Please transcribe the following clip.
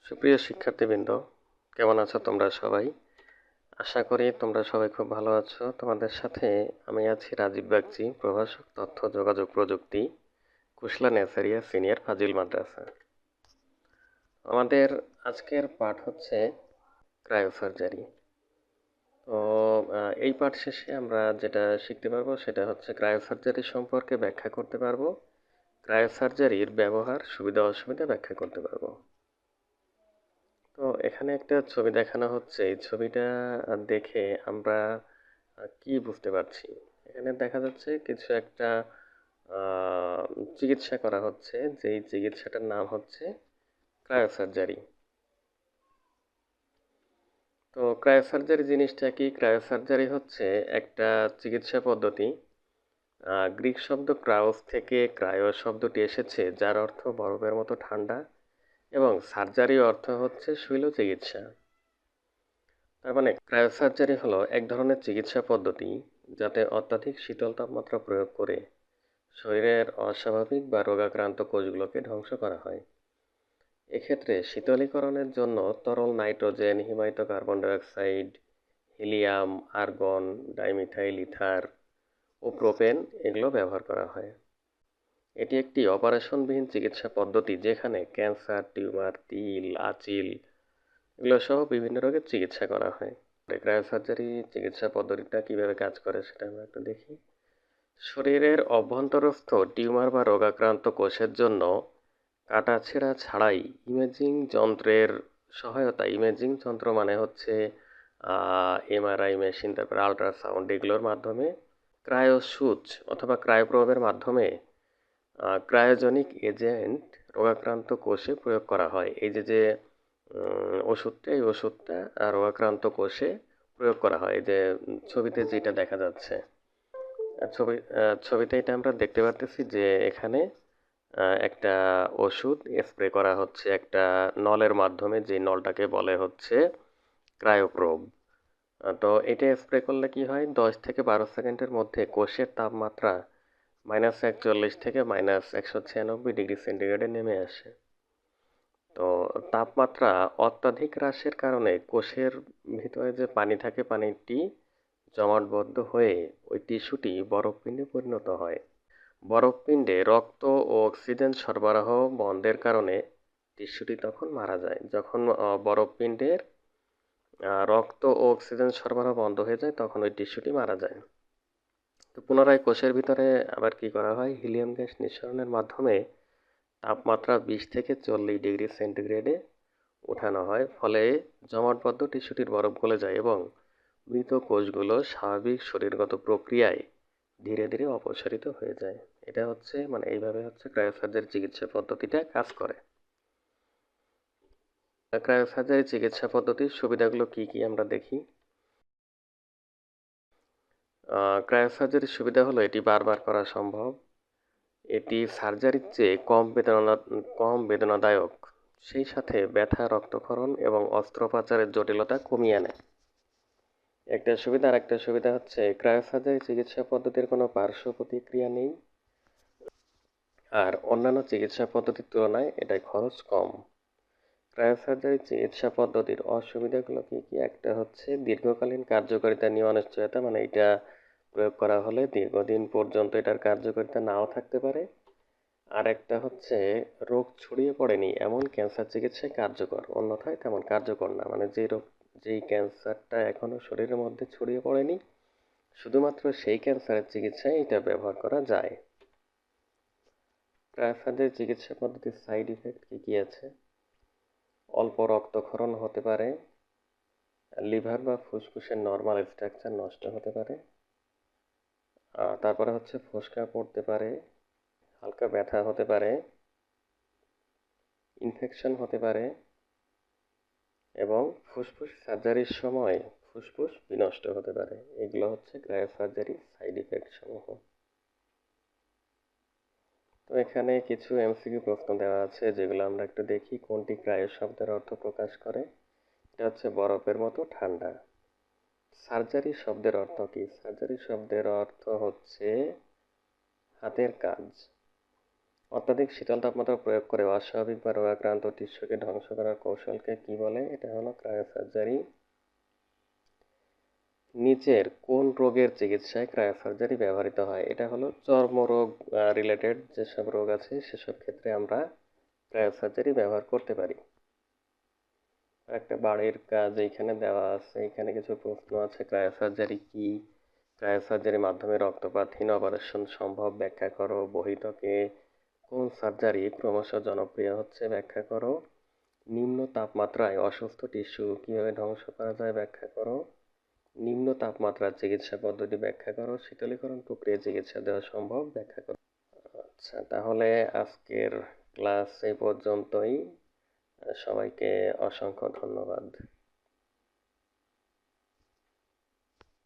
সুপ্রিয় শিক্ষার্থীবৃন্দ, কেমন আছো তোমরা সবাই? আশা করি তোমরা সবাই খুব ভালো আছো। তোমাদের সাথে আমি আছি রাজীব বাগচি, প্রভাষক তথ্য যোগাযোগ প্রযুক্তি, কুশলা নেসারিয়া সিনিয়র ফাজিল মাদ্রাসা। আমাদের আজকের পাঠ হচ্ছে ক্রায়োসার্জারি। তো এই পাঠ শেষে আমরা যেটা শিখতে পারবো সেটা হচ্ছে ক্রায়োসার্জারি সম্পর্কে ব্যাখ্যা করতে পারবো, ক্রায়োসার্জারির ব্যবহার, সুবিধা অসুবিধা ব্যাখ্যা করতে পারবো। তো এখানে একটা ছবি দেখানো হচ্ছে। এই ছবিটা দেখে আমরা কি বুঝতে পারছি? এখানে দেখা যাচ্ছে কিছু একটা আহ, চিকিৎসা করা হচ্ছে, যেই চিকিৎসাটার নাম হচ্ছে ক্রায়োসার্জারি। তো ক্রায়োসার্জারি জিনিসটা কি? ক্রায়োসার্জারি হচ্ছে একটা চিকিৎসা পদ্ধতি। গ্রিক শব্দ ক্রায়োস থেকে ক্রায়ো শব্দটি এসেছে, যার অর্থ বরফের মতো ঠান্ডা, এবং সার্জারি অর্থ হচ্ছে শৈল চিকিৎসা। তার মানে ক্রায়োসার্জারি হলো এক ধরনের চিকিৎসা পদ্ধতি যাতে অত্যাধিক শীতল তাপমাত্রা প্রয়োগ করে শরীরের অস্বাভাবিক বা রোগাক্রান্ত কোষগুলোকে ধ্বংস করা হয়। এক্ষেত্রে শীতলীকরণের জন্য তরল নাইট্রোজেন, হিমায়িত carbon dioxide, helium, argon, dimethyl ether ও প্রোপেন এগুলো ব্যবহার করা হয়। এটি একটি অপারেশনবিহীন চিকিৎসা পদ্ধতি যেখানে ক্যান্সার, টিউমার, তিল, আঁচিল এগুলো সহ বিভিন্ন রোগের চিকিৎসা করা হয়। ক্রায়োসার্জারি চিকিৎসা পদ্ধতিটা কিভাবে কাজ করে সেটা আমরা একটু দেখি। শরীরের অভ্যন্তরস্থ টিউমার বা রোগাক্রান্ত কোষের জন্য কাটাছেঁড়া ছাড়াই ইমেজিং যন্ত্রের সহায়তা, ইমেজিং যন্ত্র মানে হচ্ছে এমআরআই মেশিন, তারপরে আল্ট্রাসাউন্ড, এগুলোর মাধ্যমে ক্রায়োসুচ অথবা ক্রায়োপ্রবের মাধ্যমে ক্রায়োজেনিক এজেন্ট রোগাক্রান্ত কোষে প্রয়োগ করা হয়। এই যে ওষুধটা, এই ওষুধটা রোগাক্রান্ত কোষে প্রয়োগ করা হয়। এই যে ছবিতে যেটা দেখা যাচ্ছে, ছবিতে এটা আমরা দেখতে পারতেছি যে এখানে একটা ওষুধ স্প্রে করা হচ্ছে একটা নলের মাধ্যমে, যে নলটাকে বলে হচ্ছে ক্রায়োপ্রোব। তো এটা স্প্রে করলে কি হয়, 10 থেকে 12 সেকেন্ডের মধ্যে কোষের তাপমাত্রা -41 থেকে -196 ডিগ্রি সেন্টিগ্রেডে নেমে আসে। তো তাপমাত্রা অত্যাধিক হ্রাসের কারণে কোষের ভিতরে যে পানি থাকে, পানিটি জমাটবদ্ধ হয়ে ওই টিস্যুটি বরফপিণ্ডে পরিণত হয়। বরফপিণ্ডে রক্ত ও অক্সিজেন সরবরাহ বন্ধের কারণে টিস্যুটি তখন মারা যায়। যখন বরফপিণ্ডের রক্ত ও অক্সিজেন সরবরাহ বন্ধ হয়ে যায় তখন ওই টিস্যুটি মারা যায়। তো পুনরায় কোষের ভিতরে আবার কি করা হয়, হিলিয়াম গ্যাস নিঃসরণের মাধ্যমে তাপমাত্রা 20 থেকে 40 ডিগ্রি সেন্টিগ্রেডে ওঠানো হয়। ফলে জমাটবদ্ধ টিস্যুটির বরফ গলে যায় এবং মৃত কোষগুলো স্বাভাবিক শরীরগত প্রক্রিয়ায় ধীরে ধীরে অপসারিত হয়ে যায়। এটা হচ্ছে মানে এইভাবে হচ্ছে ক্রায়োসার্জারি চিকিৎসা পদ্ধতিটা কাজ করে। ক্রায়োসার্জারি চিকিৎসা পদ্ধতির সুবিধাগুলো কি কি আমরা দেখি। ক্রায়োসার্জারির সুবিধা হলো এটি বারবার করা সম্ভব, এটি সার্জারির চেয়ে কম বেদনাদায়ক, সেই সাথে ব্যথা, রক্তক্ষরণ এবং অস্ত্রোপচারের জটিলতা কমিয়ে আনে। একটা সুবিধা। আর একটা সুবিধা হচ্ছে ক্রায়োসার্জারি চিকিৎসা পদ্ধতির কোনো পার্শ্ব প্রতিক্রিয়া নেই, আর অন্যান্য চিকিৎসা পদ্ধতির তুলনায় এটার খরচ কম। ক্রায়োসার্জারি চিকিৎসা পদ্ধতির অসুবিধাগুলো কি কি? একটা হচ্ছে দীর্ঘকালীন কার্যকারিতা নিয়ে অনিশ্চয়তা, মানে এটা প্রয়োগ করা হলে দীর্ঘদিন পর্যন্ত এটার কার্যকারিতা নাও থাকতে পারে। আর একটা হচ্ছে রোগ ছড়িয়ে পড়েনি এমন ক্যান্সার চিকিৎসায় কার্যকর, অন্যথায় তেমন কার্যকর না। মানে যেই ক্যান্সারটা এখনো শরীরের মধ্যে ছড়িয়ে পড়েনি, শুধুমাত্র সেই ক্যান্সারের চিকিৎসায় এটা ব্যবহার করা যায়। ক্রায়োসার্জারি চিকিৎসা পদ্ধতির সাইড ইফেক্ট কি কি আছে? অল্প রক্তক্ষরণ হতে পারে, লিভার বা ফুসফুসের নর্মাল স্ট্রাকচার নষ্ট হতে পারে, তারপরে হচ্ছে ফোসকা পড়তে পারে, হালকা ব্যথা হতে পারে, ইনফেকশন হতে পারে, এবং ফুসফুস সার্জারির সময় ফুসফুস বিনষ্ট হতে পারে। এগুলো হচ্ছে ক্রায়োসার্জারির সাইড ইফেক্ট সমূহ। তো এখানে কিছু এমসিকিউ প্রশ্ন দেওয়া আছে যেগুলো আমরা একটু দেখি। কোনটি ক্রায়ো শব্দের অর্থ প্রকাশ করে? এটা হচ্ছে বরফের মতো ঠান্ডা। সার্জারি শব্দের অর্থ কি? সার্জারি শব্দের অর্থ হচ্ছে হাতের কাজ। অত্যাধিক শীতল তাপমাত্রা প্রয়োগ করে অস্বাভাবিক বা রোগাক্রান্ত টিস্যুকে ধ্বংস করার কৌশলকে কি বলে? এটা হলো ক্রায়োসার্জারি। নিচের কোন রোগের চিকিৎসায় ক্রায়োসার্জারি ব্যবহৃত হয়? এটা হলো চর্মরোগ রিলেটেড যেসব রোগ আছে সেসব ক্ষেত্রে আমরা ক্রায়োসার্জারি ব্যবহার করতে পারি। একটা বাড়ির কাজ এইখানে দেওয়া আছে, এখানে কিছু প্রশ্ন আছে। ক্রায়োসার্জারি কি? ক্রায়োসার্জারির মাধ্যমে রক্তপাতহীন অপারেশন সম্ভব, ব্যাখ্যা করো। বহির্ত্বকে কোন সার্জারি ক্রমশ জনপ্রিয় হচ্ছে, ব্যাখ্যা করো। নিম্ন তাপমাত্রায় অসুস্থ টিস্যু কিভাবে ধ্বংস করা যায়, ব্যাখ্যা করো। নিম্ন তাপমাত্রার চিকিৎসা পদ্ধতি ব্যাখ্যা করো। শীতলীকরণ প্রক্রিয়া চিকিৎসা দেওয়া সম্ভব, ব্যাখ্যা করো। আচ্ছা, তাহলে আজকের ক্লাস এই পর্যন্তই। সবাইকে অসংখ্য ধন্যবাদ।